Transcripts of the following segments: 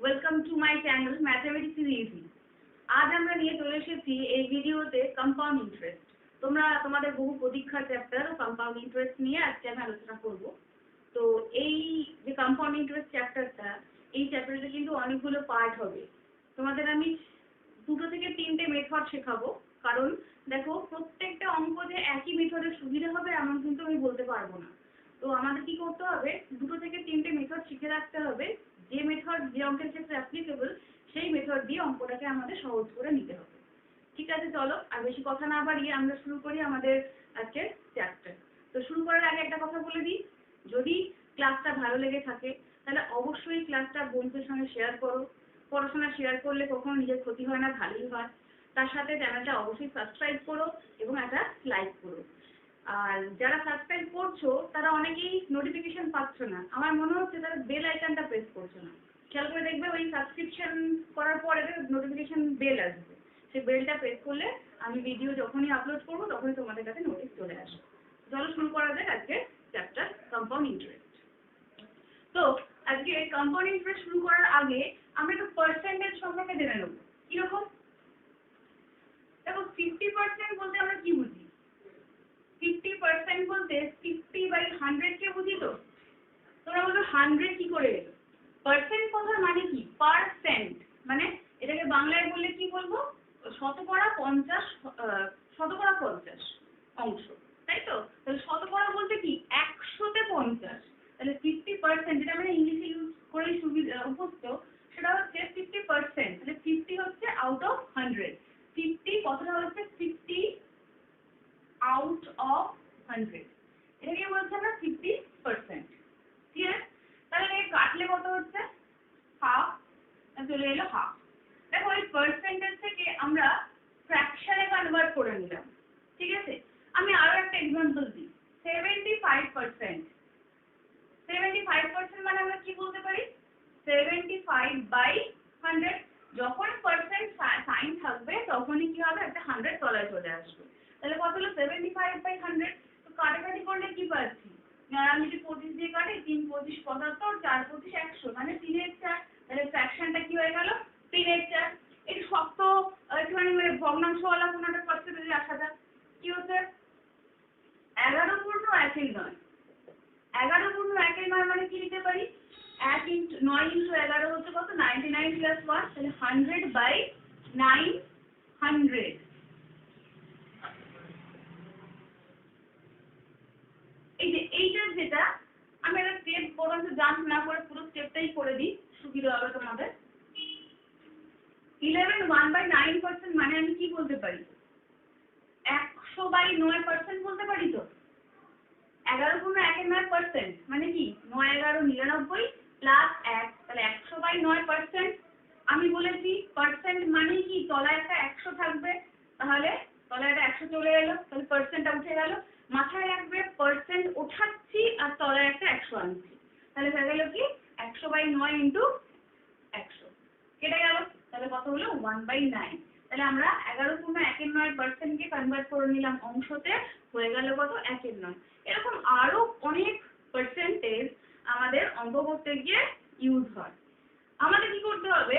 Welcome to my channel mathematics is easy. আজ আমরা নিয়ে চলে এসেছি এই ভিডিওতে কম্পাউন্ড ইন্টারেস্ট। তোমাদের বহু প্রতীক্ষার চ্যাপ্টার কম্পাউন্ড ইন্টারেস্ট নিয়ে আজকে আমি আলোচনা করব। তো এই যে কম্পাউন্ড ইন্টারেস্ট চ্যাপ্টারটা, এই চ্যাপ্টারটা কিন্তু অনেকগুলো পার্ট হবে। তোমাদের আমি 2 থেকে 3টে মেথড শেখাবো, কারণ দেখো প্রত্যেকটা অঙ্ক যে একই মেথডের সুবিধা হবে এমন কিন্তু আমি বলতে পারবো না। তো আমাদের কি করতে হবে, 2 থেকে 3টে মেথড শিখে রাখতে হবে। যে মেথড যে অঙ্কের ক্ষেত্রে অ্যাপ্লিকেবল সেই মেথড দিয়ে অঙ্কটাকে আমাদের সহজ করে নিতে হবে। ঠিক আছে, চলো আর বেশি কথা না বাড়িয়ে আমরা শুরু করি আমাদের আজকের চ্যাপ্টার। তো শুরু করার আগে একটা কথা বলে দিই, যদি ক্লাসটা ভালো লেগে থাকে তাহলে অবশ্যই ক্লাসটা বন্ধুদের সঙ্গে শেয়ার করো। পড়াশোনা শেয়ার করলে কখনো নিজের ক্ষতি হয় না, ভালোই হয়। তার সাথে চ্যানেলটা অবশ্যই সাবস্ক্রাইব করো এবং একটা লাইক করো। আর যারা সাবস্ক্রাইব করছো তারা অনেকেই নোটিফিকেশন পাচ্ছ না, আমার মনে হচ্ছে তারা বেল আইকনটা প্রেস করছো না। খেয়াল করে দেখবে ওই সাবস্ক্রিপশন করার পরে নোটিফিকেশন বেল আসবে, সেই বেলটা প্রেস করলে আমি ভিডিও যখনই আপলোড করবো তখনই তোমাদের কাছে নোটিশ চলে আসবে। চলো শুরু করা যাক আজকে চ্যাপ্টার কম্পাউন্ড ইন্টারেস্ট। তো আজকে কম্পাউন্ড ইন্টারেস্ট শুরু করার আগে আমরা একটু পার্সেন্টেজ সম্পর্কে জেনে নেব। কিরকম দেখো, 50% বলতে আমরা কি বুঝি? 50% বলতে 50/100 কে বুঝি। তো তোমরা বলবে 100 কি করে এলো? পার্সেন্ট কথার মানে কি? পার্সেন্ট মানে এটাকে বাংলায় বললে কি বলবো? শতকরা 50 অংশ, তাই তো? তাহলে শতকরা বলতে কি 100-তে 50। তাহলে 50%, যেটা আমরা ইংলিশে ইউজ করে অভ্যস্ত, সেটা হচ্ছে 50%। তাহলে 50 হচ্ছে আউট অফ 100। 50 কতটা হচ্ছে? 50 আউট অফ 100, এটাকে বলছে আমরা 50%। ঠিক আছে, তাহলে কাটলে কত হচ্ছে? হাফ, চলে এলো হাফ। দেখো এই পার্সেন্টেজ থেকে আমরা ফ্র্যাকশনে কনভার্ট করে নিলাম। ঠিক আছে, আমি আরো একটা এক্সাম্পল দিই। 75%। 75% মানে আমরা কি বলতে পারি? 75/100। যখন পার্সেন্ট সাইন থাকবে তখনই কি হবে? একটা 100 তলায় চলে আসবে। তাহলে কত হলো? 75/100। তো কাটাকাটি করলে কি পাচ্ছি? আমি যদি 25 দিয়ে কাটি, 3 25 75, 4 25 100, মানে 3/4। তাহলে ফ্র্যাকশনটা কি হয়ে গেল? 3/4। একটু শক্ত, একটুখানি মানে ভগ্নাংশওয়ালা কোনো একটা পার্সেন্টেজে আসা যাক। কি হচ্ছে? 11/1 11/1 মানে কি লিখতে পারি? 9 × 11 হচ্ছে কত? 99 + 1, তাহলে 100/900। এই যে এইটার যেটা আমি একটা স্টেপ বরঞ্চ জাম্প না করে পুরো স্টেপটাই করে দিই, সুবিধা হবে তোমাদের। 11/1/9% মানে আমি কি বলতে পারি? 100/9% বলতে পারি। তো 11/1 মানে কি? 9-11-99 + 1, তাহলে 100/9%। আমি বলেছি পার্সেন্ট মানে কি? তলায় একটা 100 থাকবে, তাহলে তলায় একটা 100 চলে এলো, তাহলে পার্সেন্টটা উঠে গেল। মাথায় রাখবে পার্সেন্ট ওঠাচ্ছি আর তলায় একটা 100 আনছি, তাহলে হয়ে গেল কি? 100/9 × 100 কেটে গেল, তাহলে কত হলো? 1/9। তাহলে আমরা 11/1 কে কনভার্ট করে নিলাম অংশতে, হয়ে গেল কত? 1/9। এরকম আরো অনেক পার্সেন্টেজ আমাদের অঙ্ক করতে গিয়ে ইউজ হয়। আমাদের কি করতে হবে?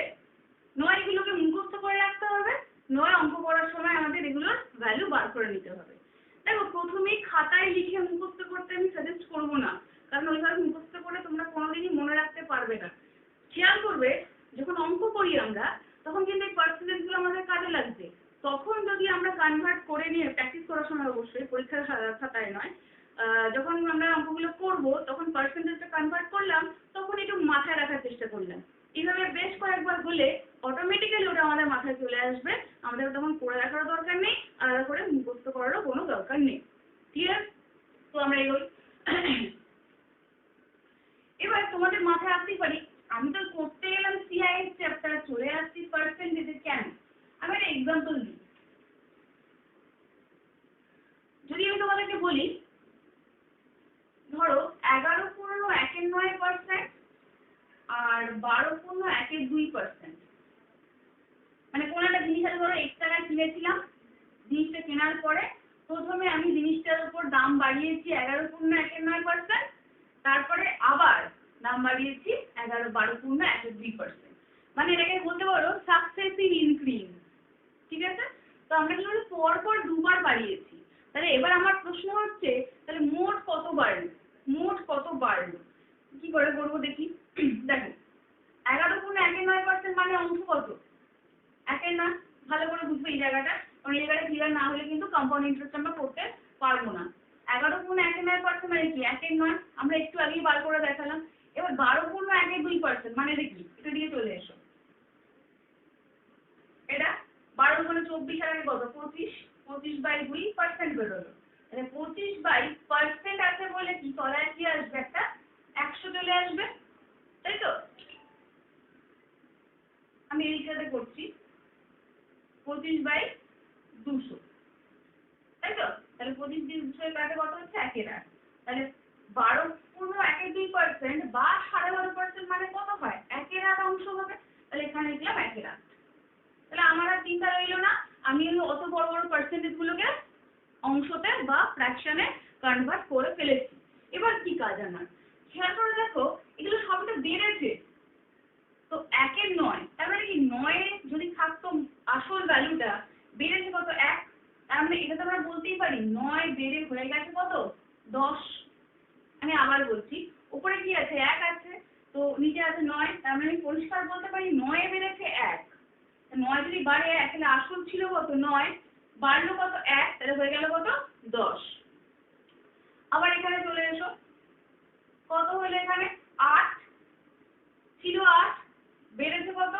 নয় এগুলোকে মুখস্থ করে রাখতে হবে, নয় অঙ্ক করার সময় আমাদের এগুলোর ভ্যালু বার করে নিতে হবে। দেখো প্রথমেই খাতায় লিখে মুখস্থ করতে আমি সাজেস্ট করবো না, কারণ ওইভাবে মুখস্থ করে তোমরা কোনোদিনই মনে রাখতে পারবে না। খেয়াল করবে যখন অঙ্ক করি আমরা, তখন কিন্তু এই পার্সেন্টেজগুলো আমাদের কাজে লাগছে। তখন যদি আমরা কনভার্ট করে নিয়ে প্র্যাকটিস করার সময়, অবশ্যই পরীক্ষার খাতায় নয়, যখন আমরা অঙ্কগুলো করব তখন পার্সেন্টেজটা কনভার্ট করলাম, তখন একটু মাথায় রাখার চেষ্টা করলাম। এইভাবে বেশ কয়েকবার হলে অটোমেটিক্যালি ওটা আমাদের মাথায় চলে আসবে, আমাদের তখন করে রাখারও দরকার নেই, আলাদা করে মুখস্থ করারও কোনো দরকার নেই। ঠিক আছে, তো আমরা এগোই। এবার তোমাদের মাথায় আসতেই পারি, আমি তো করতে গেলাম সিআইএস চ্যাপ্টার, চলে আসছি পার্সেন্টেজে কেন? আমি একটা এক্সাম্পল দিই। যদি আমি তোমাদেরকে বলি, ধরো 11/1 আর 12/2%। মানে কোন একটা জিনিস আছে, ধরো 1 টাকায় কিনেছিলাম, জিনিসটা কেনার পরে প্রথমে আমি জিনিসটার উপর দাম বাড়িয়েছি 11/1, তারপরে আবার দাম বাড়িয়েছি 12/2%। তো আমরা কি বলি পর পর দুবার বাড়িয়েছি। তাহলে এবার আমার প্রশ্ন হচ্ছে তাহলে মোট কত বাড়লো, মোট কত বাড়লো কি করে করবো দেখি। দেখো 11 × 1 = 9% মানে অংশ কত, 1/9। ভালো করে বুঝবে এই জায়গাটা, কারণ এই জায়গাটা ক্লিয়ার না হলে কিন্তু কম্পাউন্ড ইন্টারেস্ট আমরা করতে পারবো না। 11 × 1/9% মানে কি 1/9, আমরা একটু আগেই বার করে দেখালাম। এবার 12 × 1/2% মানে দেখি এটা দিয়ে চলে এসো। এটা 12 × 24 আর কত 25, 25/2% বেরোলো। তাহলে 25/% আছে বলে কি তলায় কি আসবে একটা 100 চলে আসবে, তাই তো? আমি এই সাথে করছি 25/200, তাই তো? তাহলে 25/200 কাটে কত হচ্ছে 1/8। তাহলে 12 × 1/2% বা 12.5% মানে কত হয় 1/8 অংশ হবে। তাহলে এখানে লিখলাম 1/8। তাহলে আমার আর চিন্তা রইল না, আমি অত বড় বড় পার্সেন্টেজ গুলোকে অংশতে বা ফ্র্যাকশনে কনভার্ট করে ফেলেছি। এবার কি কাজ আমার, খেয়াল করে দেখো এগুলো সবটা বেড়েছে, তো 1/9 তার মানে কি 9 যদি থাকতো আসল ভ্যালুটা বেড়েছে কত 1, তার মানে এটা তো আমরা বলতেই পারি 9 বেড়ে হয়ে গেছে কত 10। আমি আবার বলছি উপরে কি আছে 1 আছে, তো নিচে আছে 9, তার মানে আমি পরিষ্কার বলতে পারি 9 বেড়েছে 1। 9 যদি বাড়ে 1 তাহলে আসল ছিল কত 9, বাড়লো কত 1, তাহলে হয়ে গেল কত 10। আবার এখানে চলে এসো, কত হলো এখানে 8 ছিল 8 বেড়েছে কত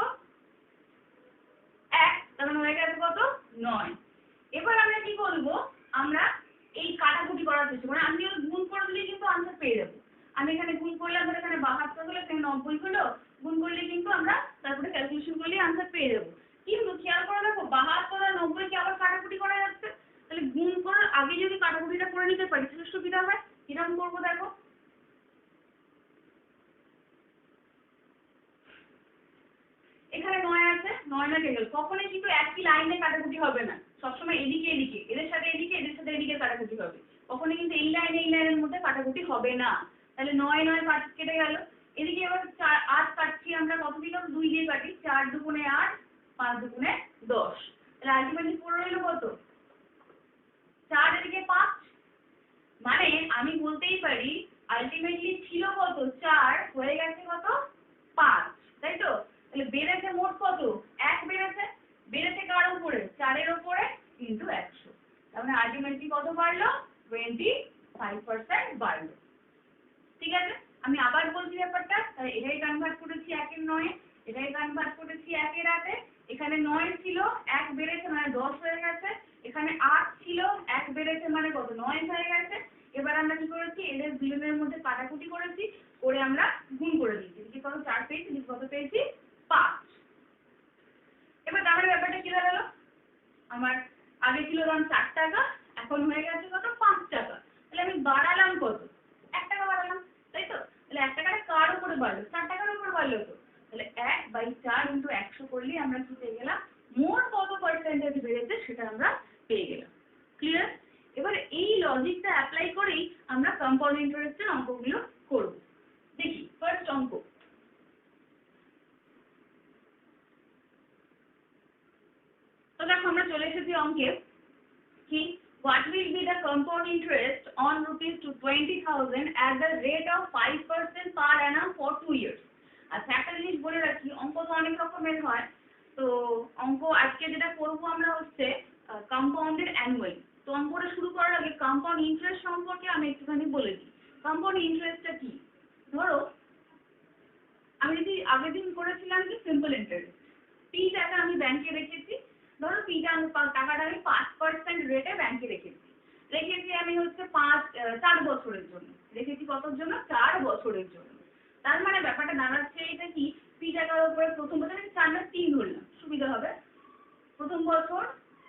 1, তার মানে হয়ে গেছে কত 9। এবার আমরা কি করব, আমরা এই কাটাকুটি করার চেষ্টা করব, আমি গুণ করে দিলে কিন্তু আনসার পেয়ে যাবো। আমি এখানে গুণ করলাম, ধর এখানে 72 হলো, এখানে 90 হলো, গুণ করলে কিন্তু আমরা তারপরে ক্যালকুলেশন করলেই আনসার পেয়ে যাবো। কিন্তু খেয়াল করে দেখো 72 আর 90 কে আবার কাটাকুটি করা যাচ্ছে, তাহলে গুণ করার আগে যদি কাটাকুটিটা করে নিতে পারি তাহলে সুবিধা হয়। কিরকম করবো দেখো, এখানে 9 আছে, 9 না গেল, কখনোই কিন্তু একই লাইনে কাটাকুটি হবে না, সবসময় এদিকে এদিকে, এদের সাথে এদিকে, এদের সাথে এদিকে কাটাকুটি হবে, কখনোই কিন্তু এই লাইনের মধ্যে কাটাকুটি হবে না। তাহলে 9 9 কেটে গেল। এদিকে এবার 8 কাটছি আমরা, কত দিয়ে 2 দিয়ে কাটি, 4 × 2 = 8, 5 × 2 = 10। তাহলে আলটিমেটলি পড়ে রইল কত 4, এদিকে 5, মানে আমি বলতেই পারি আলটিমেটলি ছিল কত 4 হয়ে গেছে কত 5, তাই তো? তাহলে বেড়েছে মোট কত 1 বেড়েছে, বেড়েছে কার উপরে 4 এর উপরে ইনটু 100, তার মানে আলটিমেটলি কত বাড়লো 25% বাড়লো। ঠিক আছে, আমি আবার বলছি ব্যাপারটা, তাহলে এটাই কনভার্ট করেছি 1/9, এটাই কনভার্ট করেছি 1/8, এখানে 9 ছিল 1 বেড়েছে মানে 10 হয়ে গেছে, এখানে 8 ছিল 1 বেড়েছে মানে কত 9 হয়ে গেছে। এবার আমরা কি করেছি এদের দুজনের মধ্যে কাটাকুটি করেছি, করে আমরা গুণ করে দিয়েছি, এদিকে কত 4 পেয়েছি, এদিকে কত পেয়েছি 5। এবার তাহলে ব্যাপারটা কি দাঁড়ালো, আমার আগে ছিল ধরুন 4 টাকা, এখন হয়ে গেছে কত 5 টাকা, তাহলে আমি বাড়ালাম কত 1 টাকা বাড়ালাম, তাই তো? তাহলে 1 টাকাটা কার উপরে বাড়লো 4 টাকার উপরে বাড়লো, তো তাহলে 1/4 × 100 করলে আমরা কি পেয়ে গেলাম, মোট কত পার্সেন্টেজ বেড়েছে সেটা আমরা পেয়ে গেলাম। ক্লিয়ার? এবার এই লজিকটা অ্যাপ্লাই করেই আমরা কম্পাউন্ড ইন্টারেস্টের অঙ্কগুলো করব। দেখি ফার্স্ট অঙ্ক, তো দেখো আমরা চলে এসেছি অঙ্কে, কি what will be the compound interest on ₹20,000 at the rate of 5% per annum for 2 years। আচ্ছা একটা জিনিস বলে রাখি, অঙ্ক তো অনেক রকমের হয়, তো অঙ্ক আজকে যেটা করবো আমরা হচ্ছে কম্পাউন্ডেড অ্যানুয়ালি। তো অঙ্কটা শুরু করার আগে কম্পাউন্ড ইন্টারেস্ট সম্পর্কে আমি একটুখানি বলে দিই। কম্পাউন্ড ইন্টারেস্টটা কি, ধরো আমি যদি আগের দিন করেছিলাম কি সিম্পল ইন্টারেস্ট, পি টাকা আমি ব্যাংকে রেখেছি, ধরো টাকাটা আমি 5% রেটে ব্যাংকে রেখেছি আমি হচ্ছে 4 বছরের জন্য রেখেছি, কতর জন্য 4 বছরের জন্য। তার মানে ব্যাপারটা দাঁড়াচ্ছে এটা কি, পি টাকার উপরে প্রথম বছর 4 না 3 ধরলাম সুবিধা হবে, প্রথম বছর,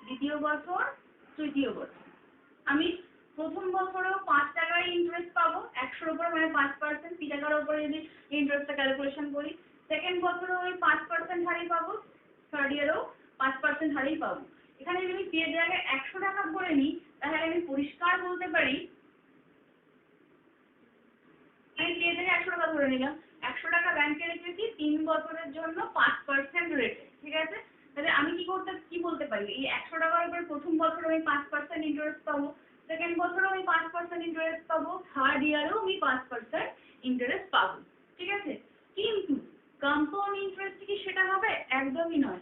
দ্বিতীয় বছর, তৃতীয় বছর। আমি প্রথম বছরেও 5 টাকায় ইন্টারেস্ট পাবো 100-র উপর, মানে 5% পি টাকার উপরে যদি ইন্টারেস্টটা ক্যালকুলেশন করি। সেকেন্ড বছরেও ওই 5% হারেই পাবো, থার্ড ইয়ারেও 5% হারেই পাবো। এখানে যদি আমি পি এর জায়গায় 100 টাকা করে নিই তাহলে আমি পরিষ্কার বলতে পারি, আমি পি এর জায়গায় 100 টাকা ধরে নিলাম, 100 টাকা ব্যাংকে রেখেছি 3 বছরের জন্য 5% রেটে, ঠিক আছে? তাহলে আমি কি বলতে পারি, এই 100 টাকার উপর আমি 5% ইন্টারেস্ট পাবো, সেকেন্ড বছরও আমি 5% ইন্টারেস্ট পাবো, থার্ড ইয়ারেও আমি 5% ইন্টারেস্ট পাবো, ঠিক আছে? কিন্তু কম্পাউন্ড ইন্টারেস্ট কি সেটা হবে? একদমই নয়।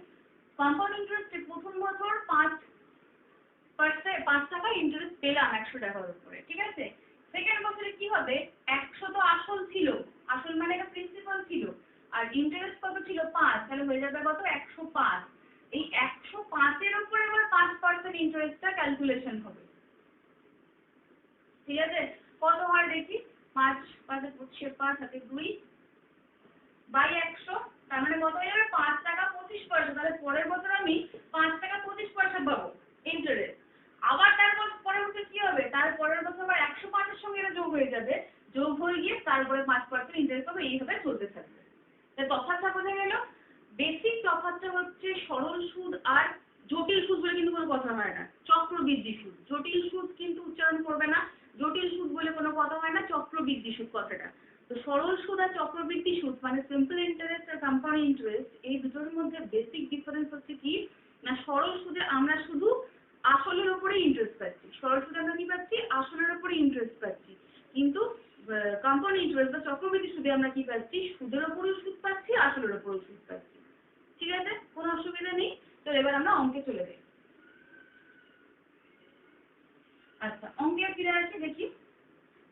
কম্পাউন্ড ইন্টারেস্টে প্রথম বছর 5 টাকা ইন্টারেস্ট পেলাম 100 টাকার উপরে, ঠিক আছে? সেকেন্ড বছরে কি হবে? 100 তো আসল ছিল, আসল মানে এটা প্রিন্সিপাল ছিল, আর ইন্টারেস্ট কত ছিল? 5, তাহলে হয়ে যাবে কত? 105। এই 105 এর উপরে আবার 5% ইন্টারেস্টটা ক্যালকুলেশন হবে, ঠিক আছে? কত হয় দেখি? 5 5 হচ্ছে 5 হাতে 2 বাই 100, তার মানে কত হয়ে যাবে? 5 টাকা 25 পয়সা। তাহলে পরের বছর আমি 5 টাকা 25 পয়সা পাবো ইন্টারেস্ট। আবার তারপর পরের বছর কি হবে? তার পরের বছর আবার 105 এর সঙ্গে এটা যোগ হয়ে যাবে, যোগ হয়ে গিয়ে তারপরে 5% ইন্টারেস্ট হবে, এইভাবে চলতে থাকবে। তাই তফাৎটা বোঝা গেল? বেসিক তফাৎটা হচ্ছে সরল সুদ আর জটিল সুদ বলে কিন্তু কোনো কথা হয় না, চক্রবৃদ্ধি সুদ। জটিল সুদ কিন্তু উচ্চারণ করবে না, জটিল সুদ বলে কোনো কথা হয় না, চক্রবৃদ্ধি সুদ কথাটা। তো সরল সুদ আর চক্রবৃদ্ধি সুদ মানে সিম্পল ইন্টারেস্ট আর কম্পাউন্ড ইন্টারেস্ট, এই দুটোর মধ্যে বেসিক ডিফারেন্স হচ্ছে কি না, সরল সুদে আমরা শুধু আসলের উপরে ইন্টারেস্ট পাচ্ছি, সরল সুদে আমরা কি পাচ্ছি? আসলের উপরে ইন্টারেস্ট পাচ্ছি। কিন্তু কম্পাউন্ড ইন্টারেস্ট বা চক্রবৃদ্ধি সুদে আমরা কি পাচ্ছি? সুদের উপরেও সুদ পাচ্ছি, আসলের উপরেও সুদ পাচ্ছি, ঠিক আছে? কোনো অসুবিধা নেই। তো এবার আমরা অঙ্কে চলে যাই। আচ্ছা, অঙ্কে ফিরে আসি, দেখি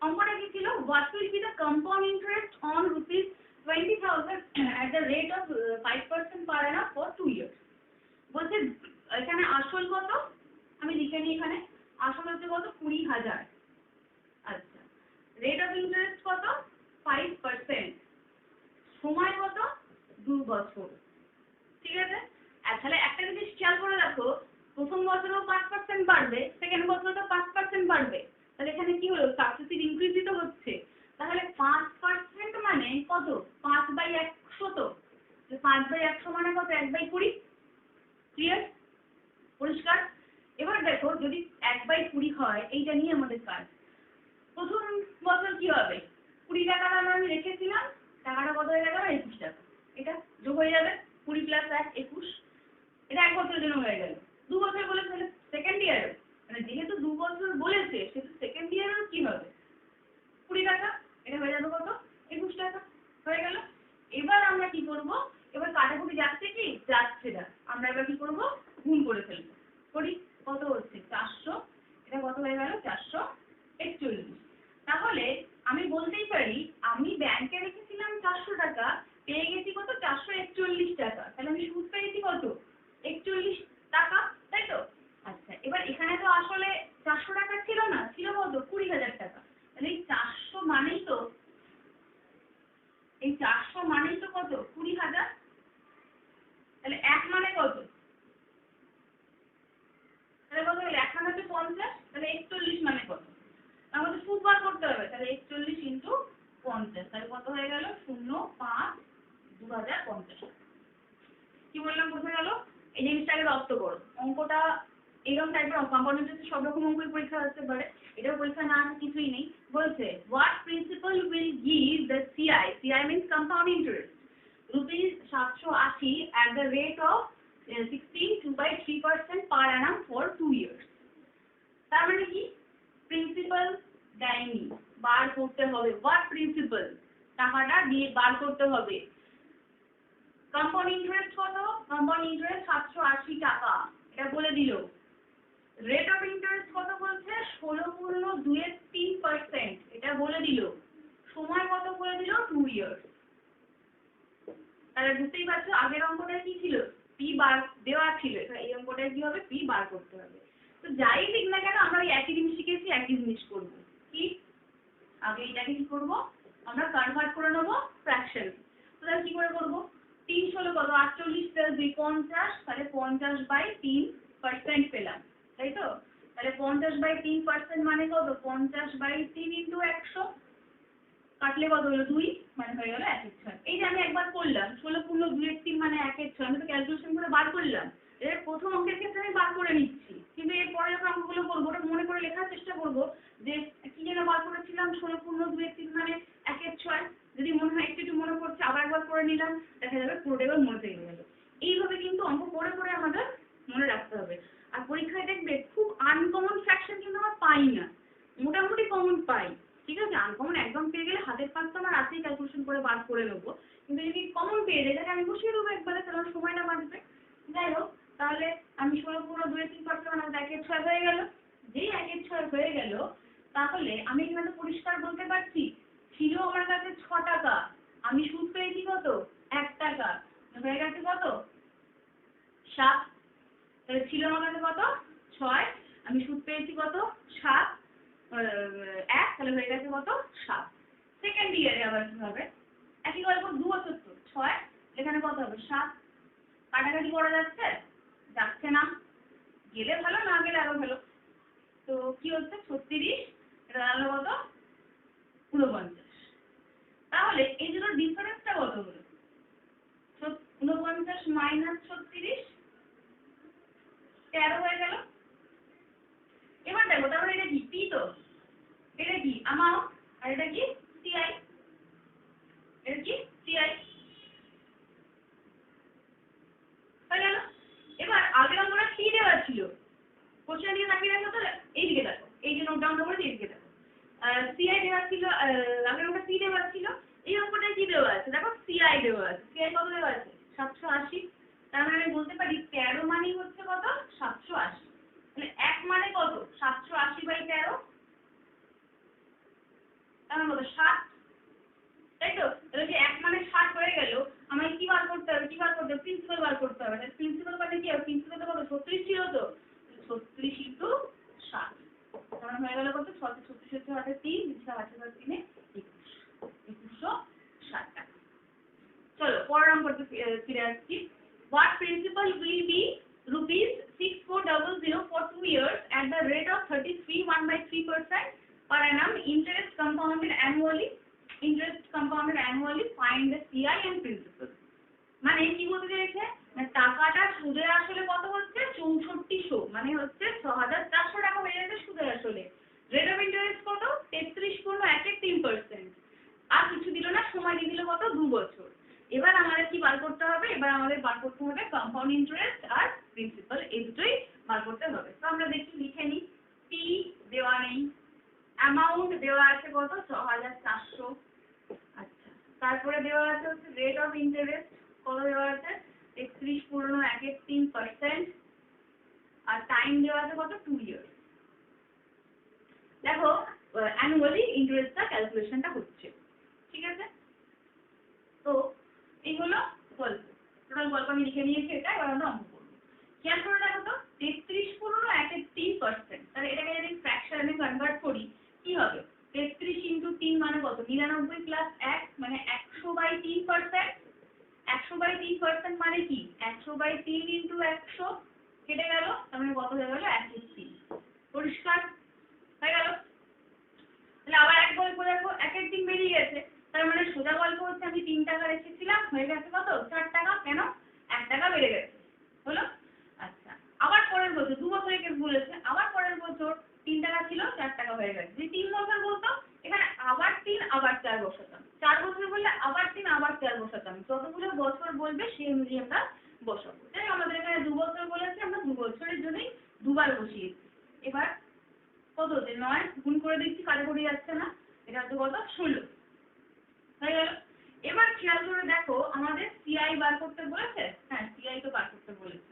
অঙ্কটা কি ছিল? What will be the compound interest on ₹20,000 at the rate of 5% per annum for 2 years? বলছে এখানে আসল কত? আমি লিখে নিই এখানে, আসল হচ্ছে কত? 20,000। আচ্ছা, রেট অফ ইন্টারেস্ট কত? 5%। সময় কত? 2 বছর, ঠিক আছে? আর তাহলে একটা জিনিস খেয়াল করে দেখো, প্রথম বছরেও 5% বাড়বে, সেকেন্ড বছরও 5% বাড়বে, তাহলে এখানে কি হলো? সাকসেসিভ ইনক্রিজই তো হচ্ছে। তাহলে 5% মানে কত? 5/100 তো। 5/100 মানে কত? 1/20। ক্লিয়ার? পরিষ্কার? এবার দেখো যদি 1/20 হয়, এইটা নিয়ে আমাদের কাজ। প্রথম বছর কি হবে? 20 টাকা আমি রেখেছিলাম, টাকাটা কত হয়ে গেল? 21 টাকা। এটা যোগ হয়ে যাবে, 20 + 1 21। এটা 1 বছরের জন্য হয়ে গেল। 2 বছর বলেছে, তাহলে সেকেন্ড ইয়ারে, মানে যেহেতু 2 বছর বলেছে সেহেতু সেকেন্ড ইয়ারেও কি হবে? 20 টাকা। এটা হয়ে যাবে কত? 21 টাকা। হয়ে গেল। এবার আমরা কি করব? এবার কাটাকুটি যাচ্ছে কি? যাচ্ছে না। আমরা এবার কি করব? গুণ করে ফেলবো। করি। কত হচ্ছে? 400। এটা কত হয়ে গেল? 441। তাহলে আমি বলতেই পারি আমি ব্যাংকে রেখেছিলাম 400 টাকা, পেয়ে গেছি কত? 441 টাকা। তাহলে আমি সুদ পেয়েছি কত? 41 টাকা, তাই তো? আচ্ছা, এবার এখানে তো আসলে 400 টাকা ছিল না, ছিল কত? 20,000 টাকা। তাহলে এই 400 মানেই তো কত? 20,000। তাহলে 1 মানে কত? তাহলে কত হলো? 1 মানে হচ্ছে 50, তাহলে 41 মানে কত? আমাদের সুদ বার করতে হবে, তাহলে 41 × 50, তাহলে কত হয়ে গেল? 0,5/2050। কি বললাম? বোঝা গেল? এই জিনিসটাকে রপ্ত করো। অঙ্কটা এরকম টাইপের কম্পাউন্ড ইন্টারেস্ট সব রকম অঙ্কই পরীক্ষা আসতে পারে, এটাও পরীক্ষা না আসে কিছুই নেই। বলছে what principal will give the CI, CI means compound interest, ₹780 at the rate of 16.2/3% per annum for 2 years? তার মানে কি? প্রিন্সিপাল দেয়নি, বার করতে হবে। What principal? টাকাটা দিয়ে বার করতে হবে। কম্পাউন্ড ইন্টারেস্ট কত? কম্পাউন্ড ইন্টারেস্ট 780 টাকা, এটা বলে দিল। রেট অফ ইন্টারেস্ট কত বলছে? 16.23%, এটা বলে দিল। সময় কত বলে দিল? 2 ইয়ার্স। তাহলে বুঝতেই পারছো আগের অঙ্কটা কি ছিল? পি বার দেওয়া ছিল, এই অঙ্কটা কি হবে? পি বার করতে হবে। তো যাই দিক না কেন আমরা ওই একই জিনিস শিখেছি, একই জিনিস করব। কি? আগে এটাকে কি করব? আমরা কনভার্ট করে নেব ফ্র্যাকশন। তো তাহলে কি করে করব? 3 ষোলো কত? 48 + 2 50, তাহলে 50/3% পেলাম, তাই তো? তাহলে 50/3% মানে কত? 50/3 × 100, কাটলে কত হলো? 2, মানে হয়ে গেল 1/6। এই যে আমি একবার করলাম 16 × 2 = 3 মানে 1/6, আমি তো ক্যালকুলেশন করে বার করলাম। এর প্রথম অঙ্কের ক্ষেত্রে আমি বার করে নিচ্ছি, কিন্তু এর পরে যখন অঙ্কগুলো করবো ওটা মনে করে লেখার চেষ্টা করব যে কি যেন বার করেছিলাম, 16 × 2 = 3 মানে 1/6। যদি মনে হয় একটু মনে পড়ছে আবার একবার করে নিলাম, দেখা যাবে পুরোটা এবার মনে থেকে গেল। এইভাবে কিন্তু অঙ্ক করে করে আমাদের মনে রাখতে হবে। আর পরীক্ষায় দেখবে খুব আমি বসিয়ে দেবো একবারে, কারণ সময়টা বাঁচবে। যাই হোক, তাহলে আমি 16 পুরো 2-3 মানে 1-6 হয়ে গেল। যেই 1-6 হয়ে গেল, তাহলে আমি এখানে পরিষ্কার বলতে পারছি ছিল আমার কাছে 6 টাকা, আমি সুদ পেয়েছি কত? 1 টাকা। হয়ে গেছে কত? 7। তাহলে ছিল আমার কাছে কত? 6, আমি সুদ পেয়েছি কত? 7, 1, তাহলে হয়ে গেছে কত? 7। সেকেন্ড ইয়ারে আবার কি হবে? একই গল্প, 2 বছর তো, 6, এখানে কত হবে? 7। কাটাকাটি করা যাচ্ছে? যাচ্ছে না। গেলে ভালো, না গেলে আরো ভালো। তো কি হচ্ছে? 36, এটা দাঁড়ালো কত? 49। তাহলে এই দুটোর ডিফারেন্সটা কত হলো? 49 মাইনাস 36, 13 হয়ে গেল। এবার দেখো, তারপরে এটা কি? পি তো, এটা কি? অ্যামাউন্ট, আর এটা কি? সিআই। এটা কি? সিআই। হয়ে গেল। এবার আগের অঙ্কটা কি দেওয়া ছিল? কোশ্চেন দিয়ে তাকিয়ে দেখো তো, এইদিকে দেখো, এই যে নোট ডাউন করেছি এইদিকে দেখো। সিআই দেওয়া ছিল, আগের অঙ্কটা সি দেওয়া ছিল, এই অঙ্কটায় কি দেওয়া আছে? দেখো সিআই দেওয়া আছে। সিআই কত দেওয়া আছে? 780। তার মানে আমি বলতে পারি 13 মানেই হচ্ছে কত? 780। তাহলে 1 মানে কত? 780/13, তার মানে কত? 60। তাই তো? তাহলে যে 1 মানে 60 হয়ে গেল, আমাকে কি বার করতে হবে? কি বার করতে হবে? প্রিন্সিপাল বার করতে হবে। তাহলে প্রিন্সিপাল মানে কি হবে? প্রিন্সিপাল তো কত? 36 ছিল তো, 36 ইনটু 60। তার মানে হয়ে গেল কত? 36 হচ্ছে 3, 8 3 2160 টাকা। চলো পরের অঙ্কতে ফিরে আসছি। What principal will be rupees 6400 for 2 years at the rate of 33.1/3% per annum, interest compounded annually, find the CI and principal। মানে কি বলতে চাইছে? না টাকাটা সুদের আসলে কত হচ্ছে? 6400, মানে হচ্ছে 6400 টাকা হয়ে যাচ্ছে সুদের আসলে। রেট অফ ইন্টারেস্ট কত? 33.113%। আর কিছু দিল না, সময় দিয়ে দিল কত? 2 বছর। এবার আমাদের কি বার করতে হবে? এবার আমাদের বার করতে হবে কম্পাউন্ড ইন্টারেস্ট আর প্রিন্সিপাল, এই দুটোই বার করতে হবে। তো আমরা দেখি, লিখে নিই। পি দেওয়া নেই, অ্যামাউন্ট দেওয়া আছে কত? 6400। আচ্ছা, তারপরে দেওয়া আছে হচ্ছে রেট অফ ইন্টারেস্ট, কত দেওয়া আছে? 33.113%। আর টাইম দেওয়া আছে কত? 2 ইয়ার্স। দেখো অ্যানুয়ালি ইন্টারেস্টটা ক্যালকুলেশনটা হচ্ছে, ঠিক আছে? তো এই হলো গল্প, টোটাল গল্প আমি লিখে নিয়েছি। এটা এবার আমরা অঙ্ক করবো। খেয়াল করে দেখো তো, 33.113%, তাহলে এটাকে যদি ফ্র্যাকশনে কনভার্ট করি কি হবে? 33 ইনটু 3 মানে কত? 99 প্লাস 1 মানে 100/3%। 100/3% মানে কি? 100/3 ইনটু 100 কেটে গেল, তার মানে কত হয়ে গেল? 1/3। পরিষ্কার হয়ে গেল। তাহলে আবার এক গল্প দেখো, 1/3 বেরিয়ে গেছে, তার মানে সোজা গল্প হচ্ছে আমি 3 টাকা রেখেছিলাম, হয়ে গেছে কত? 4 টাকা। কেন? 1 টাকা বেড়ে গেছে, হলো? আচ্ছা, আবার পরের বছর, 2 বছর কেস বলেছে, আবার পরের বছর 3 টাকা ছিল, 4 টাকা হয়ে গেছে। যদি 3 বছর বলতো, এখানে আবার 3 আবার 4 বসাতাম। 4 বছর বললে আবার 3 আবার 4 বসাতাম। যতগুলো বছর বলবে সেই অনুযায়ী আমরা বসাবো। তাই আমাদের এখানে 2 বছর বলেছে, আমরা 2 বছরের জন্যই দুবার বসিয়েছি। এবার কত হচ্ছে? 9 গুণ করে দিচ্ছি, কাটাকুটি যাচ্ছে না, এটা হচ্ছে কত? 16 হয়ে গেল। এবার খেয়াল করে দেখো, আমাদের সিআই বার করতে বলেছে। হ্যাঁ, সিআই তো বার করতে বলেছে,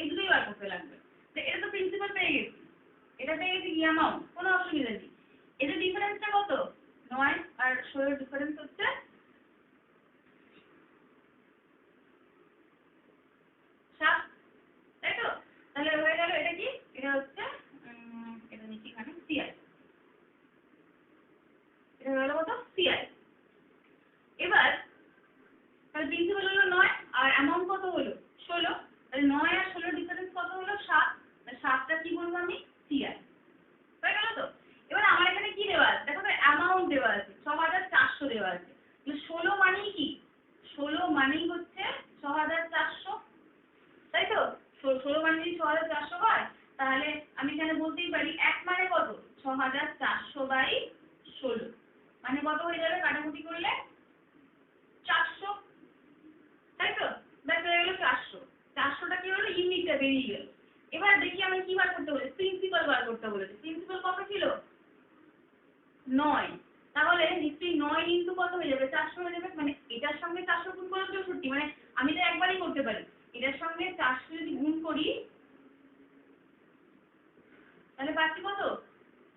এই দুটোই বার করতে লাগবে। তো এটা তো প্রিন্সিপাল পেয়ে গেছি, এটা পেয়ে গেছি কি? অ্যামাউন্ট, কোনো অসুবিধা নেই। এদের ডিফারেন্সটা কত? 9 আর 16 ডিফারেন্স হচ্ছে 7, তাই তো? তাহলে হয়ে গেল এটা কি? এটা হচ্ছে এটা নিচে এখানে সিআই, এটা হলো কত? সিআই। এবার তাহলে প্রিন্সিপাল হলো 9 আর অ্যামাউন্ট কত হলো? 16। তাহলে 9 আর 16 ডিফারেন্স কত হলো? 7। তাহলে 7টা কি বলবো আমি? সিআই। হয়ে গেল তো? এবার আমার এখানে কি দেওয়া আছে? দেখো তো, অ্যামাউন্ট দেওয়া আছে 6400 দেওয়া আছে। তাহলে 16 মানেই কি? 16 মানেই হচ্ছে 6400, তাই তো? 16 মানে যদি 6400 হয়, তাহলে আমি এখানে বলতেই পারি 1 মানে কত? 6400/16, মানে কত হয়ে যাবে কাটাকুটি করলে? 400, তাই তো? ব্যাস হয়ে গেল 400। 400টা কি হলো? ইউনিটটা বেরিয়ে গেল। এবার দেখি আমি কি বার করতে বলেছি? প্রিন্সিপাল বার করতে বলেছি। প্রিন্সিপাল কত ছিল? 9। তাহলে নিশ্চয়ই 9 ইন্টু কত হয়ে যাবে, 400 হয়ে যাবে। মানে এটার সঙ্গে 400 গুণ করলে 64, মানে আমি তো একবারই করতে পারি। এটার সঙ্গে 400 যদি গুণ করি তাহলে পাচ্ছি কত,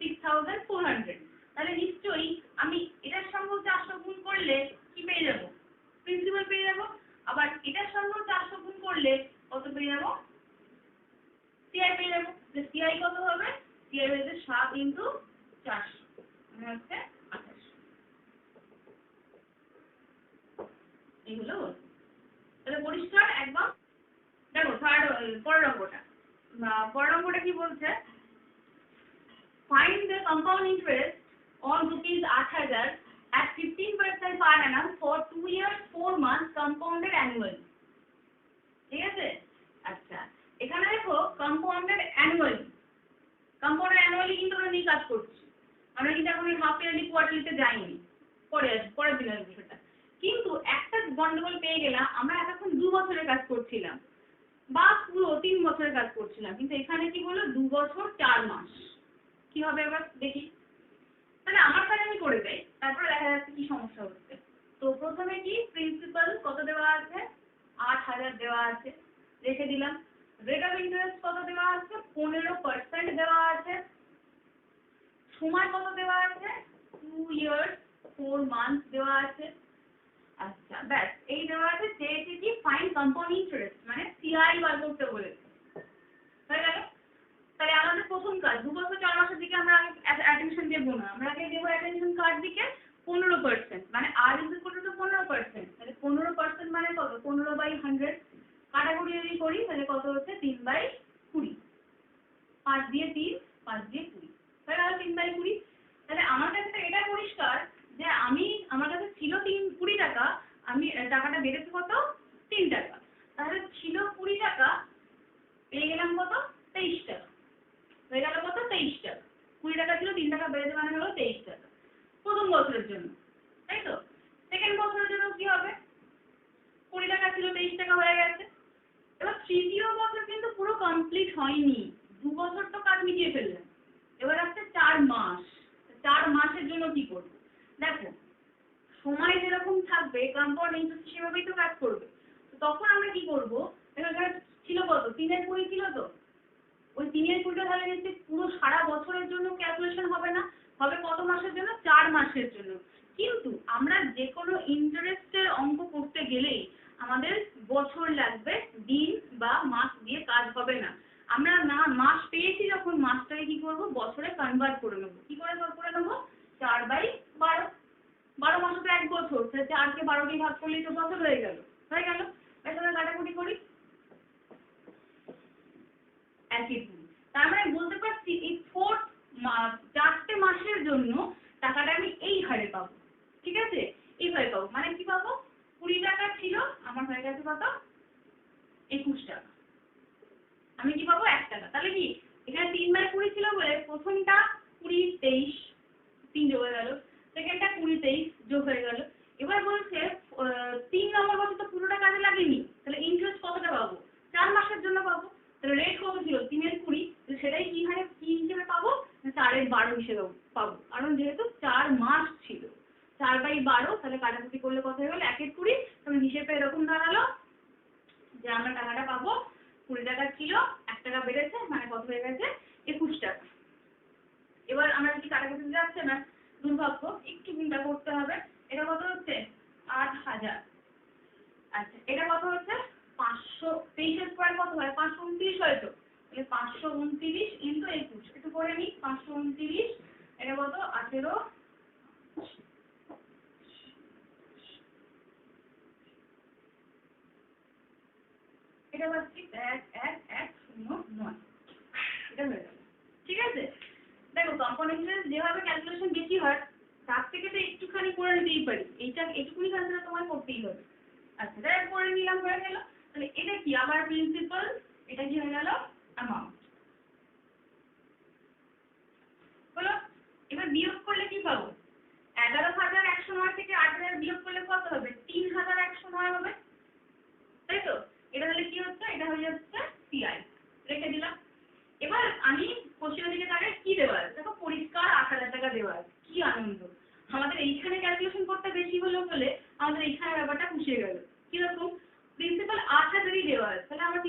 6400। তাহলে নিশ্চয়ই আমি এটার সঙ্গে 400 গুণ করলে কি পেয়ে যাব, প্রিন্সিপাল পেয়ে যাব। আবার এটার সঙ্গে 400 গুণ করলে কত পেয়ে যাব, সিআই পেয়ে যাব। সিআই কত হবে, সিআই হচ্ছে 7 ইন্টু 400, মানে হচ্ছে 28। এই হলো। তাহলে পরিষ্কার একদম। দেখো পরের অঙ্কটা কি বলছে, find the compound interest on rupees 8,000 at 15% per annum for 2 years 4 months compounded annually। ঠিক আছে, আচ্ছা এখানে দেখো compounded annually কিন্তু আমরা নিয়ে কাজ করছি, আমরা কিন্তু এখন হাফ ইয়ারলি কোয়ার্টারলিতে যাইনি, পরের দিনের বিষয়টা। কিন্তু একটা গন্ডগোল পেয়ে গেলাম, আমরা এতক্ষণ 2 বছরের কাজ করছিলাম বা পুরো 3 বছরের কাজ করছিলাম, কিন্তু এখানে কি বললো 2 বছর 4 মাস। কি হবে এবার দেখি। তাহলে আমার কাজ আমি করে দেই, তারপরে দেখা যাচ্ছে কি সমস্যা হচ্ছে। তো প্রথমে কি প্রিন্সিপাল কত দেওয়া আছে, 8,000 দেওয়া আছে, রেখে দিলাম। রেট অফ ইন্টারেস্ট কত দেওয়া আছে, 15% দেওয়া আছে। সময় কত দেওয়া আছে, 2 years 4 months দেওয়া আছে। আচ্ছা ব্যাস এই দেওয়া আছে। চেয়েছে কি ফাইন্ড কম্পাউন্ড ইন্টারেস্ট, মানে সিআই বার করতে বলেছে। হয়ে গেল। তাহলে আমাদের প্রথম কাজ 2 বছর 4 মাসের দিকে আমরা আগে অ্যাটেনশন দেবো না, আমরা আগে দেবো অ্যাটেনশন কার দিকে, 15%, মানে আর ইজ ইকুয়াল টু 15%। তাহলে 15% মানে কত, 15/100। কাটাকুটি যদি করি তাহলে কত হচ্ছে, 3/20। 5 দিয়ে 3, 5 দিয়ে 20, হয়ে গেল 3/20। তাহলে আমার কাছে এটা পরিষ্কার যে আমার কাছে ছিল 20 টাকা, আমি টাকাটা বেড়েছে কত, 3 টাকা। তাহলে ছিল 20 টাকা, পেয়ে গেলাম কত, 23 টাকা। হয়ে গেল কত, 23 টাকা। 20 টাকা ছিল, 3 টাকা বেড়েছে, মানে হলো 23 টাকা প্রথম বছরের জন্য, তাই তো। সেকেন্ড বছরের জন্য কি হবে, 20 টাকা ছিল, 23 টাকা হয়ে গেছে। এবার তৃতীয় বছর কিন্তু পুরো কমপ্লিট হয়নি, 2 বছর তো কাজ মিটিয়ে ফেললাম। এবার আসছে 4 মাস। 4 মাসের জন্য কি করব, দেখো সময় যেরকম থাকবে কম্পাউন্ড ইন্টারেস্ট সেভাবেই তো কাজ করবে। তখন আমরা কি করব, এখানে ছিল কত, 3/20 ছিল, তো ওই 3/20 তাহলে নিশ্চয়ই পুরো সারা বছরের জন্য ক্যালকুলেশন হবে না, হবে কত মাসের জন্য, 4 মাসের জন্য। কিন্তু আমরা যে কোনো ইন্টারেস্টের অঙ্ক করতে গেলেই আমাদের বছর লাগবে, দিন বা মাস দিয়ে কাজ হবে না। আমরা না মাস পেয়েছি যখন, মাসটাকে কি করব, বছরে কনভার্ট করে নেব। কি করে নেব, 4/12। 12 মাসে তো 1 বছর, তাহলে 4 কে 12 দিয়ে ভাগ করলেই তো বছর হয়ে গেল। এখানে কাটাকুটি করি, 1/2। তার মানে বলতে পারছি এই 4টে মাসের জন্য টাকাটা আমি এই হারে পাবো। ঠিক আছে, এইভাবে পাবো। মানে কি পাবো, 20 টাকা ছিল, আমার হয়ে গেছে কত, 21 টাকা। আমি কি পাবো, 1 টাকা। তাহলে কি এখানে 3/20 ছিল বলে প্রথমটা 20 23 3 যোগ হয়ে গেল, সেকেন্ডটা 20 23 যোগ হয়ে গেল। এবার বলছে 3 নম্বর বছর তো পুরোটা কাজে লাগেনি, তাহলে ইন্টারেস্ট কতটা পাবো, 4 মাসের জন্য পাবো। তাহলে রেট কত ছিল, 3/20, সেটাই কি হিসেবে পাবো, 4/12 হিসেবে পাবো, কারণ যেহেতু 4 মাস ছিল। 4/12, তাহলে কাটাকুটি করলে কত হয়ে গেল, 1/20। তাহলে হিসেবে এরকম দাঁড়ালো যে আমরা টাকাটা পাবো, 20 টাকা ছিল, 1 টাকা বেড়েছে, মানে কত হয়ে গেছে, 21 টাকা। এবার আমরা যদি কাটাকুটি যাচ্ছে না, দুর্ভাগ্য, একটু চিন্তা করতে হবে। এটা কত হচ্ছে, 8,000। আচ্ছা এটা কত হচ্ছে, 523 কত হয়, 529 হয় তো। তাহলে 529 ইন্টু 21, একটু করে নিই, 529, এটা কত, 18, এটা হচ্ছে 11109, এটা হয়ে গেল। ঠিক আছে, দেখো কম্পাউন্ড ইন্টারেস্ট যেভাবে ক্যালকুলেশন বেশি হয়, তার থেকে তো একটুখানি করে নিতেই পারি, এটুকুনি কাজটা তোমায় করতেই হবে। আচ্ছা যাই করে নিলাম, হয়ে গেল। তাহলে এটা কি, আবার প্রিন্সিপাল, এটা কি হয়ে গেল, অ্যামাউন্ট হলো। এবার বিয়োগ করলে কি পাবো, 11,109 থেকে 8,000 বিয়োগ করলে কত হবে, 3,109 হবে, তাই তো। এটা তাহলে কি হচ্ছে, এটা হয়ে যাচ্ছে সিআই, রেখে দিলাম। এবার আমি কোশ্চেনের দিকে তাকাই, কি দেওয়া আছে, দেখো পরিষ্কার 8,000 টাকা দেওয়া আছে। কি আনন্দ, আমাদের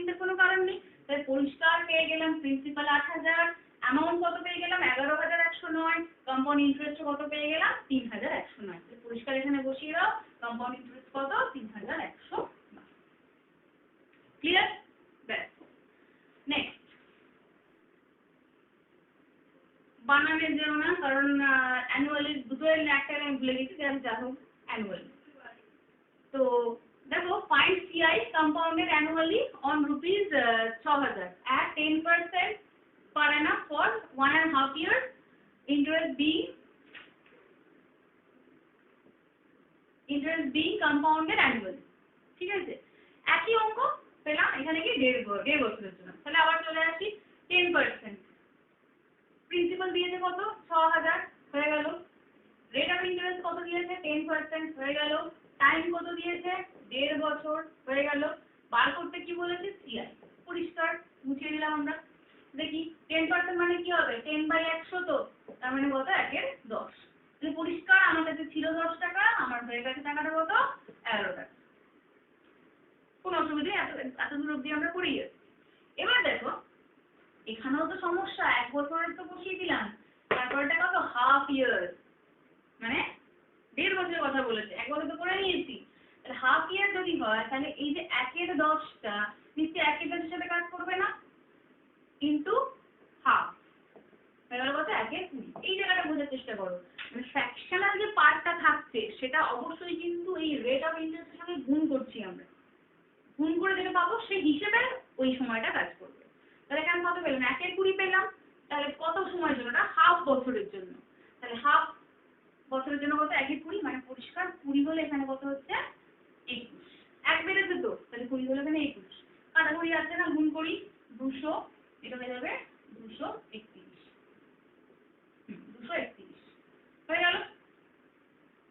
চিন্তার কোনো কারণ নেই। তাহলে পরিষ্কার পেয়ে গেলাম প্রিন্সিপাল 8,000, অ্যামাউন্ট কত পেয়ে গেলাম 11,109, কম্পাউন্ড ইন্টারেস্ট কত পেয়ে গেলাম 3,109। পরিষ্কার এখানে বসিয়ে দাও কম্পাউন্ড ইন্টারেস্ট কত 3,109। ক্লিয়ার? ব্যাস। নেক্সট, বানানের যেও না, কারণ অ্যানুয়ালি দুটো একটা আমি ভুলে গেছি, যা হোক অ্যানুয়ালি। তো দেখো, find CI compounded annually on rupees 6,000 at 10% per annum for 1.5 years, interest being compounded annually। ঠিক আছে, একই অঙ্ক পেলাম এখানে কি 1.5 বছরের জন্য। তাহলে আবার চলে আসি 10%, প্রিন্সিপাল দিয়েছে কত 6,000 হয়ে গেল, রেট অফ ইন্টারেস্ট কত দিয়েছে 10% হয়ে গেল, টাইম কত দিয়েছে 1.5 বছর হয়ে গেল, বার করতে কি বলেছে সিআই। পরিষ্কার মুছিয়ে দিলাম আমরা। দেখি 10% মানে কি হবে 10/100, তো তার মানে কত 1/10। তাহলে পরিষ্কার আমার কাছে ছিল 10 টাকা, আমার হয়ে গেছে টাকাটা কত 11 টাকা। কোনো অসুবিধা এত দূর অব্দি আমরা করেই যাচ্ছি। এবার দেখো এখানেও তো সমস্যা, 1 বছরের তো বসিয়ে দিলাম, তারপরটা কত হাফ ইয়ার, মানে 1.5 বছরের কথা বলেছে, 1 বছর তো করে নিয়েছি। তাহলে হাফ ইয়ার যদি হয় তাহলে এই যে 1/10টা নিশ্চয়ই 1/10 সাথে কাজ করবে না, ইনটু হাফ হয়ে গেল কত 1/20। এই জায়গাটা বোঝার চেষ্টা করো, মানে ফ্র্যাকশনাল যে পার্টটা থাকছে সেটা অবশ্যই কিন্তু এই রেট অফ ইন্টারেস্টের সঙ্গে গুণ করছি আমরা, গুণ করে যেটা পাবো সেই হিসেবে ওই সময়টা কাজ করবে। তাহলে এখানে কত পেলাম 1/20 পেলাম, তাহলে কত সময়ের জন্য, হাফ বছরের জন্য। তাহলে হাফ বছরের জন্য কত 1/20, মানে পরিষ্কার 20 হলে এখানে কত হচ্ছে 21। 1 বেড়েছে তো, তাহলে 20 হলে এখানে 21, কাটাকুটি আছে না, গুণ করি 200, এটা হয়ে যাবে 231, 231 হয়ে গেল।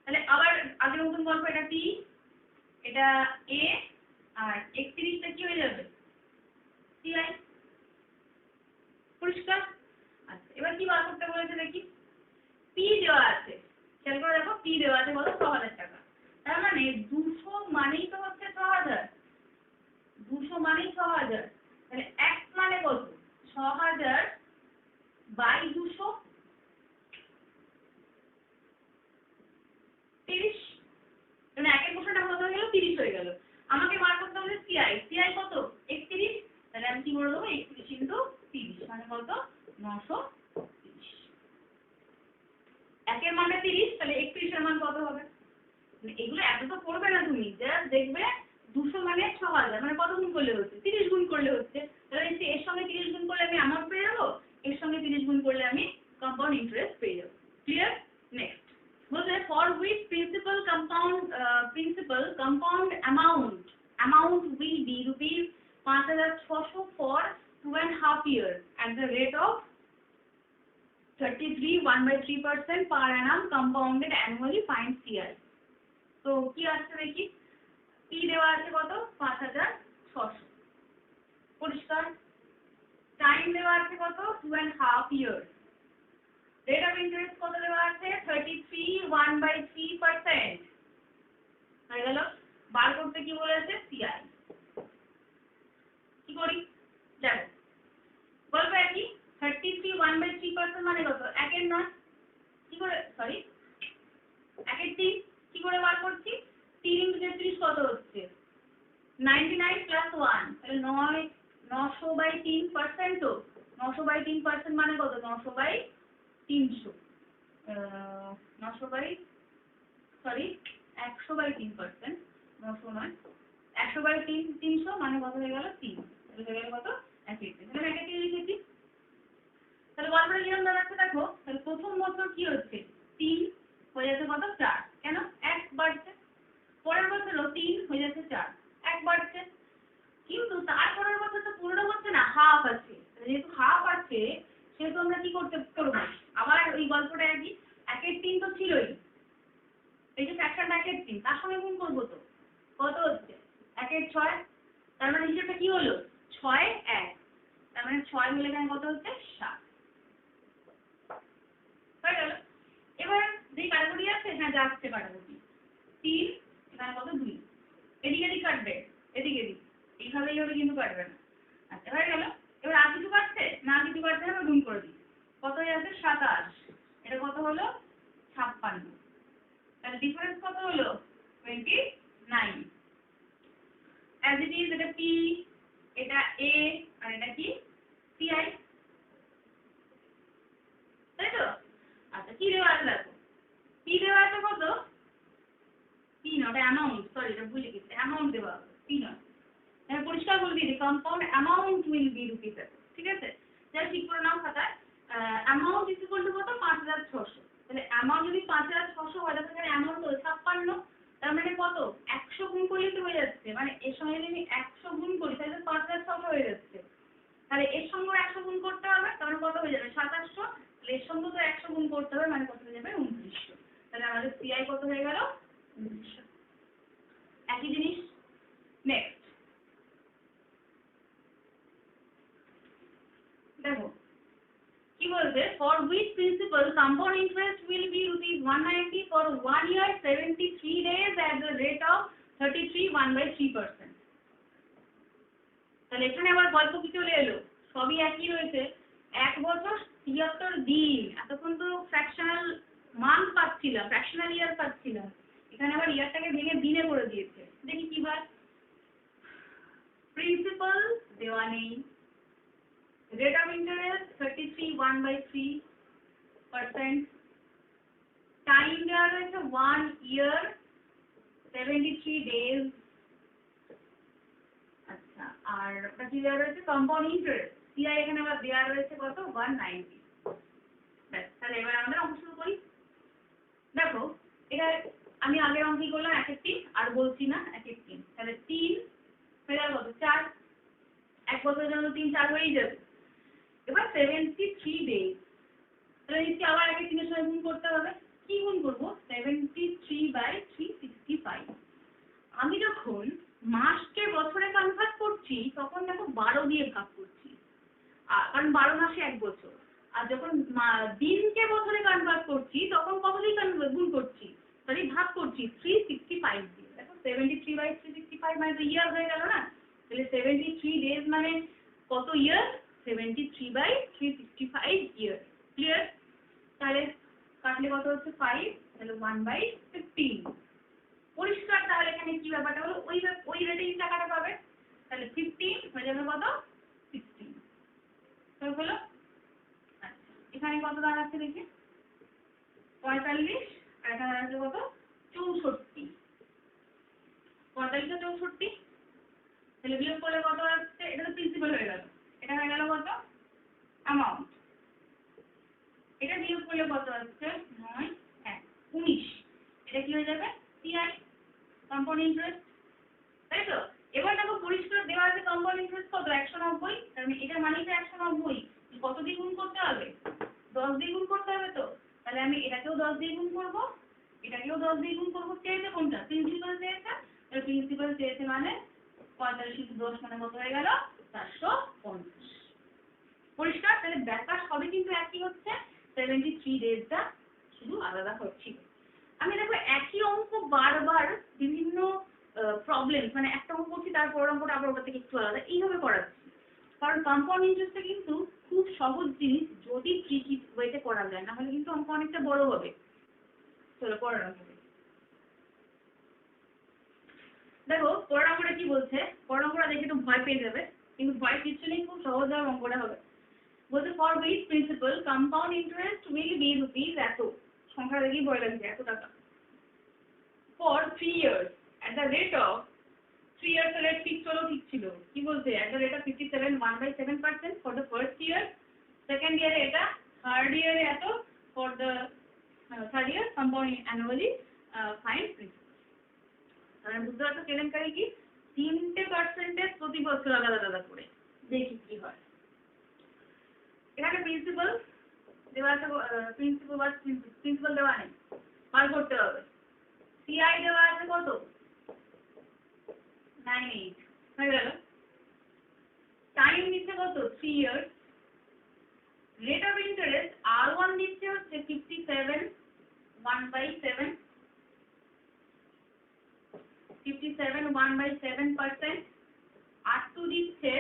তাহলে আবার আগের মতন গল্প, এটা টি, এটা এ, আর 31টা কি হয়ে যাবে সিআই। পরিষ্কার? আচ্ছা, এবার কি বার করতে বলেছে দেখি। পি দেওয়া আছে, খেয়াল করে দেখো পি দেওয়া আছে কত 6,000 টাকা, তার মানে 200 মানেই তো হচ্ছে 6,000, 200 মানেই 6,000, তাহলে এক মানে কত 6,000 বাই 200, 30, মানে একের বছরটা কত হয়ে গেল 30 হয়ে গেল। আমাকে বার করতে হবে সিআই, সিআই কত 31, তাহলে আমি কি করে দেবো 31 ইনটু 30 মানে কত 930। একের মানে 30, তাহলে 31 এর মান কত হবে, এগুলো এত তো করবে না তুমি, জাস্ট দেখবে 200 মানে 6,000, মানে কত গুণ করলে হচ্ছে 30 গুণ করলে হচ্ছে, তাহলে এর সঙ্গে 30 গুণ করলে আমি অ্যামাউন্ট পেয়ে যাবো, এর সঙ্গে 30 গুণ করলে আমি কম্পাউন্ড ইন্টারেস্ট পেয়ে যাবো। ক্লিয়ার? নেক্সট বলছে for which principal compound amount will be rupees 5,600 for 2.5 years at the rate of 33 1/3% per annum compounded annually, find CI। তো কি আসছে দেখি, পি দেওয়া আছে কত 5,600, পরিষ্কার। টাইম দেওয়া আছে কত 2.5 years, রেট অফ ইন্টারেস্ট কত দেওয়া আছে 33 1/3%, হয়ে গেল। বার করতে কি বলেছে সিআই। কি করি দেখো, গল্প একই, 33 1/3% মানে কত 1/9, কি করে সরি 1/3, কি করে বার করছি 3 × 33 কত হচ্ছে 99 + 1, তাহলে 900/3%, তো 900/3% মানে কত 900/300, 100/3%, 900 নয় 100/300 মানে কত হয়ে গেল 3, তাহলে হয়ে গেল কত 1/3, তাহলে 1/3 লিখেছি। তাহলে গল্পটা কিরকম দাঁড়াচ্ছে দেখো, তাহলে প্রথম বছর কি হচ্ছে 3 হয়ে যাচ্ছে কত 4, কেন 1 বাড়ছে, পরের বছরও 3 হয়ে যাচ্ছে 4, 1 বাড়ছে, কিন্তু তারপরের বছর তো পুরোটা হচ্ছে না, হাফ আছে, যেহেতু হাফ আছে সেহেতু আমরা কি করবো আবার ওই গল্পটা একই, 1/3 তো ছিলই, এই যে ফ্র্যাকশনটা 1/3 তার সঙ্গে গুণ করবো, তো কত হচ্ছে 1/6, তার মানে হিসেবটা কি হলো 6 1, তার মানে 6 হলে এখানে কত হচ্ছে 7 হয়ে গেল। এবার যেই কাটাকুটি আছে, হ্যাঁ যাচ্ছে কাটাকুটি, 3 এখানে কত 2, এদিকে এদিক কাটবে, এদিকে এদিক এইভাবেই হবে কিন্তু কাটবে না, আচ্ছা হয়ে গেল। এবার আর কিছু কাটছে না, কিছু কাটছে না, গুণ করে দিই। কত হয়ে যাচ্ছে 27, এটা কত হলো 56, তাহলে ডিফারেন্স কত হলো 29। অ্যাজ ইট ইজ এটা পি, এটা এ, আর এটা কি সিআই, তাই তো? আচ্ছা কি দেওয়া আছে দেখো, পি দেওয়া আছে কত, পি না ওটা অ্যামাউন্ট, সরি এটা ভুলে গেছি, অ্যামাউন্ট দেওয়া আছে পি নয়। আমি পরিষ্কার বলে দিই compound amount will be rupees, ঠিক আছে? যাই ঠিক করে নাও খাতায়। অ্যামাউন্ট ইজ ইকুয়াল টু কত 5600, তাহলে অ্যামাউন্ট যদি 5600 হয় তাহলে এখানে অ্যামাউন্ট হলো 56, তার মানে কত 100 গুণ করলে তো হয়ে যাচ্ছে, মানে এর সঙ্গে যদি আমি 100 গুণ করি তাহলে 5600 হয়ে যাচ্ছে। তাহলে এর সঙ্গে 100 গুণ করতে হবে, তাহলে কত হয়ে যাবে 2700, তাহলে এর সঙ্গে তো 100 গুণ করতে হবে, মানে কত হয়ে যাবে 2900। তাহলে আমাদের সিআই কত হয়ে গেল 2900। একই জিনিস নেক্সট দেখো কি বলছে, for which principal compound interest will be ₹190 for 1 year 73 days at the rate of 33 1/3%। তাহলে এখানে আবার গল্প কি চলে এলো, সবই একই রয়েছে, 1 বছর 73 দিন, এতক্ষণ তো ফ্র্যাকশনাল মান্থ পাচ্ছিলাম, ফ্র্যাকশনাল ইয়ার পাচ্ছিলাম, এখানে আবার ইয়ারটাকে ভেঙে দিনে করে দিয়েছে। দেখি কি হয়, প্রিন্সিপাল দেওয়া নেই, রেট অফ ইন্টারেস্ট 33 1/3%, টাইম দেওয়া রয়েছে 1 year 73 days, আচ্ছা আর ওটা কি দেওয়া রয়েছে কম্পাউন্ড ইন্টারেস্ট, সিআই এখানে আবার দেওয়া রয়েছে কত 190। ব্যাস, তাহলে এবার আমাদের অঙ্ক শুরু করি। দেখো এটা আমি আগের অঙ্কই করলাম এক একটি, আর বলছি না এক একটি, তাহলে 3 হয়ে গেল কত 4, এক বছরের জন্য 3 4 হয়েই যাবে। এবার 73 ডেজ, তাহলে নিশ্চয়ই আবার আগে 3 এর সঙ্গে গুণ করতে হবে। কি গুণ করবো 73/365। আমি যখন মাসকে বছরে কনভার্ট করছি তখন দেখো 12 দিয়ে ভাগ করছি, কারণ 12 মাসে 1 বছর। আর যখন দিনকে বছরে কনভার্ট করছি তখন কত দিয়ে গুণ করছি, সরি ভাগ করছি 365 দিয়ে। দেখো 73/365 মানে তো ইয়ার হয়ে গেল না, তাহলে 73 ডেজ মানে কত ইয়ার 73/365 ইয়ার। ক্লিয়ার? তাহলে কাটলে কত হচ্ছে 5, তাহলে 1/15। পরিষ্কার? তাহলে এখানে কি ব্যাপারটা হলো, ওই রেটেই টাকাটা পাবে, তাহলে 15 হয়ে যাবে কত 16। তো হলো, আচ্ছা এখানে কত দাঁড়াচ্ছে দেখি 45, আর এখানে দাঁড়াচ্ছে কত 64, 45 আর 64, তাহলে বিয়োগ করলে কত আসছে, এটা তো প্রিন্সিপাল হয়ে গেল, এটা হয়ে গেল কত অ্যামাউন্ট, এটা বিয়োগ করলে কত আসছে 9 1 19, এটা কি হয়ে যাবে সিআই কম্পাউন্ড ইন্টারেস্ট, তাই তো? এবার দেখো পরিষ্কার দেওয়া আছে কম্পাউন্ড ইন্টারেস্ট কত 190, কারণ এটা মানেই তো 190, কত দিয়ে গুণ করতে হবে 10 দিয়ে গুণ করতে হবে, তো তাহলে আমি এটাকেও 10 দিয়ে গুণ করব, এটাকেও 10 দিয়ে গুণ করব। চেয়েছে কোনটা প্রিন্সিপাল চেয়েছে, তাহলে প্রিন্সিপাল চেয়েছে মানে 45 × 10 মানে কত হয়ে গেল 450। পরিষ্কার? তাহলে ব্যাপার সবই কিন্তু একই হচ্ছে, 73 ডেজটা শুধু আলাদা হচ্ছে। আমি দেখো একই অঙ্ক বারবার বিভিন্ন প্রবলেম, মানে একটা অঙ্ক করছি তারপর অঙ্কটা আবার ওটা থেকে একটু আলাদা এইভাবে করাচ্ছি, কারণ কম্পাউন্ড ইন্টারেস্টটা কিন্তু খুব সহজ জিনিস যদি ট্রিকি ওয়েতে করা যায়, না হলে কিন্তু অঙ্ক অনেকটা বড় হবে। চলো পরের অঙ্ক দেখো, পরের অঙ্কটা কি বলছে, পরের অঙ্কটা দেখে একটু ভয় পেয়ে যাবে, কিন্তু ভয় কিছু নেই, খুব সহজভাবে অঙ্কটা হবে। বলছে for which principal compound interest will be rupees এত, সংখ্যা দেখেই ভয় লাগছে, এত টাকা, for 3 years at the rate of 3 years এর রেট ফিক্স হলো, ঠিক ছিল, কি বলছে at the rate of 57 1/7% for the first year, second year এটা, third year এত, for the third year compound annually, find principal। তাহলে বুঝতে পারছো কেলেঙ্কারি কি, 3টে পার্সেন্টেজ প্রতি বছর আলাদা আলাদা করে, দেখি কি হয়। এখানে প্রিন্সিপাল দেওয়া আছে, প্রিন্সিপাল দেওয়া নেই, বার করতে হবে। সিআই দেওয়া আছে কত 98 হয়ে গেল, টাইম দিচ্ছে কত 3 years, rate of interest R1 দিচ্ছে হচ্ছে 57 1/7, 57 1/7%, R2 দিচ্ছে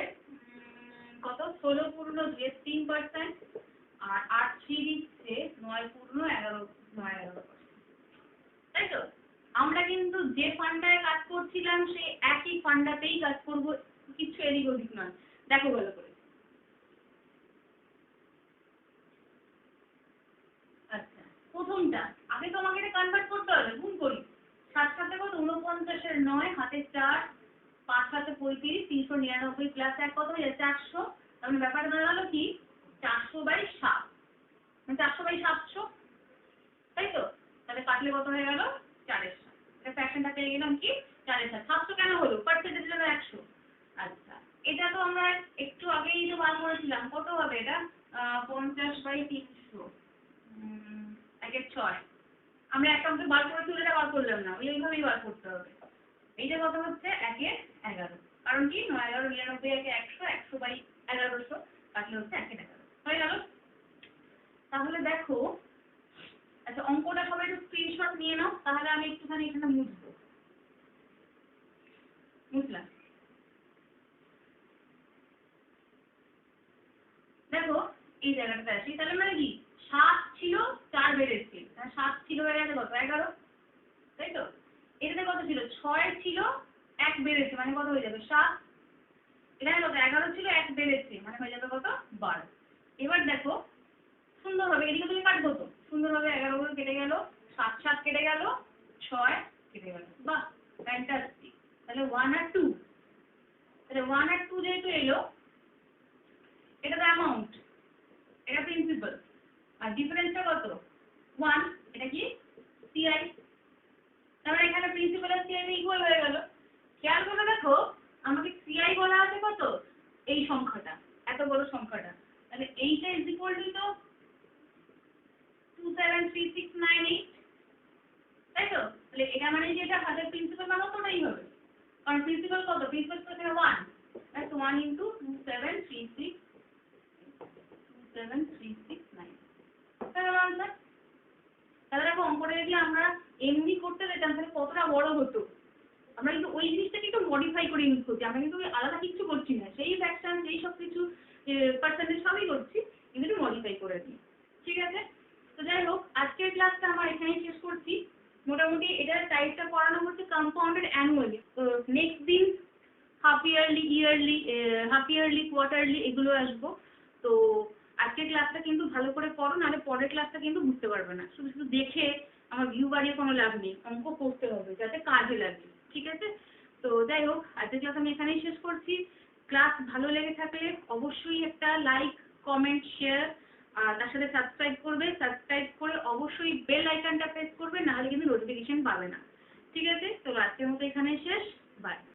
16 পূর্ণ 2 3%, আর 8 3 দিচ্ছে 9 পূর্ণ 11, তাই তো? আমরা কিন্তু যে ফান্ডায় কাজ করছিলাম সেই একই ফান্ডাতেই কাজ করব, কিছু এদিক ওদিক নয়। দেখো ভালো করে। আচ্ছা, প্রথমটা আগে তো আমাকে এটা কনভার্ট করতে হবে, গুণ করি। 7 7 কত 49 এর 9, হাতে 4, 5 7 35, 399 প্লাস 1 কত হয়ে যায় 400। তার মানে ব্যাপারটা দাঁড়ালো কি 400/7, মানে 400/700, তাই তো? তাহলে কাটলে কত হয়ে গেল 4/7। এটা ফ্র্যাকশনটা পেয়ে গেলাম কি 4/7। 700 কেন হলো? পার্সেন্টেজ হলো 100। আচ্ছা, এটা তো আমরা একটু আগেই তো বার করেছিলাম, কত হবে এটা? 50/300, 1/6। আমরা একটা অঙ্কে বার করেছি, এটা বার করলাম না, ওইভাবেই বার করতে হবে। এইটা কত হচ্ছে 1/11, কারণ কি 9 11 99 1 100, 100/1100 কাটলে হচ্ছে 1/11 হয়ে গেল। তাহলে দেখো, আচ্ছা অঙ্কটা সবাই একটু স্ক্রিনশট নিয়ে নাও, তাহলে আমি একটুখানি এখানে মুছবো। মুছলাম। দেখো এই জায়গাটাতে আসি, তাহলে মানে কি 7 ছিল 4 বেড়েছে, 7 ছিল বেড়ে গেছে কত 11, তাই তো? এটাতে কত ছিল 6 ছিল 1 বেড়েছে, মানে কত হয়ে যাবে 7। এখানে কত 11 ছিল 1 বেড়েছে, মানে হয়ে যাবে কত 12। এবার দেখো সুন্দরভাবে এদিকে তুমি কাটবো তো, সুন্দরভাবে 11 গুলো কেটে গেল, 7 7 কেটে গেল, 6 কেটে গেল, বাহ ফ্যান্টাস্টিক। তাহলে 1 আর 2, তাহলে 1 আর 2 যেহেতু এলো, এটা তো অ্যামাউন্ট, এটা প্রিন্সিপাল, আর ডিফারেন্সটা কত 1, এটা কি সিআই। তাহলে এখানে প্রিন্সিপাল আর সিআই ইকুয়াল হয়ে গেল। খেয়াল করে দেখো, আমাকে সিআই বলা আছে কত, এই সংখ্যাটা, এত বড় সংখ্যাটা, তাহলে এইটা ইজ ইকুয়াল টু তো 273698, তাই তো? তাহলে এটা মানে যে এটা হাতের প্রিন্সিপাল মান ওটাই হবে, কারণ প্রিন্সিপাল কত, প্রিন্সিপাল তো এখানে 1, তাই তো 1 * 273629, তাহলে আনসার। তাহলে দেখো অঙ্কটা যদি আমরা এমনি করতে যেতাম তাহলে কতটা বড় হতো। আমরা কিন্তু ওই জিনিসটাকে একটু মডিফাই করে ইউজ করছি, আমরা কিন্তু আলাদা কিছু করছি না, সেই ফ্র্যাকশন সেই সব কিছু পার্সেন্টেজ সবই করছি, কিন্তু একটু মডিফাই করে দিই। ঠিক আছে? তো যাই হোক, আজকের ক্লাসটা আমার এখানেই শেষ করছি। মোটামুটি এটার টাইপটা পড়ানো হচ্ছে কম্পাউন্ডেড অ্যানুয়ালি। তো নেক্সট দিন হাফ ইয়ারলি কোয়ার্টারলি এগুলো আসবো। তো আজকের ক্লাসটা কিন্তু ভালো করে পড়ো, নাহলে পরের ক্লাসটা কিন্তু বুঝতে পারবে না। শুধু শুধু দেখে আমার ভিউ বাড়িয়ে কোনো লাভ নেই, অঙ্ক করতে হবে যাতে কাজে লাগে। ঠিক আছে? তো যাই হোক, আজকের ক্লাস আমি এখানেই শেষ করছি। ক্লাস ভালো লেগে থাকলে অবশ্যই একটা লাইক, কমেন্ট, শেয়ার, আর তার সাথে সাবস্ক্রাইব করবে। সাবস্ক্রাইব করে অবশ্যই বেল আইকনটা প্রেস করবে, নাহলে কিন্তু নোটিফিকেশন পাবে না। ঠিক আছে? তো আজকের মতো এখানেই শেষ। বাই।